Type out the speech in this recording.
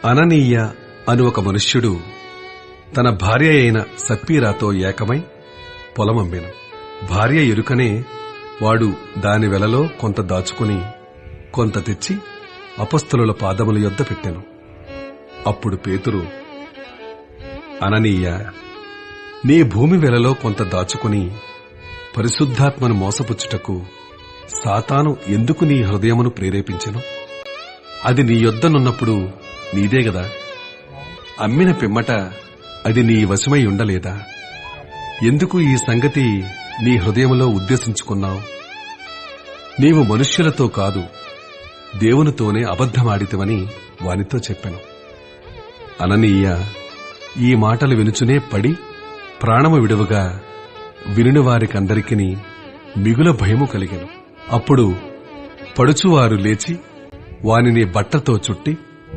అననీయ అను ఒక మనుష్యుడు తన భార్య అయిన సప్పీరాతో ఏకమై పొలమమ్మెను. భార్య ఎరుకనే వాడు దాని వెలలో కొంత దాచుకుని కొంత తెచ్చి అపొస్తలుల పాదముల యొద్ద పెట్టెను. అప్పుడు పేతురు, అననీయ, నీ భూమి వెలలో కొంత దాచుకుని పరిశుద్ధాత్మను మోసపుచ్చుటకు సాతాను ఎందుకు నీ హృదయమును ప్రేరేపించెను? అది నీ యొద్దనున్నప్పుడు నీదే గదా. అమ్మిన పిమ్మట అది నీ వశమై ఉండలేదా? ఎందుకు ఈ సంగతి నీ హృదయములో ఉద్దేశించుకున్నావు? నీవు మనుష్యులతో కాదు, దేవునితోనే అబద్ధమాడితివని వానితో చెప్పెను. అననీయ ఈ మాటలు వినుచునే పడి ప్రాణము విడువగా వినిన వారికందరికీ మిగుల భయము కలిగెను. అప్పుడు పడుచువారు లేచి వానిని బట్టతో చుట్టి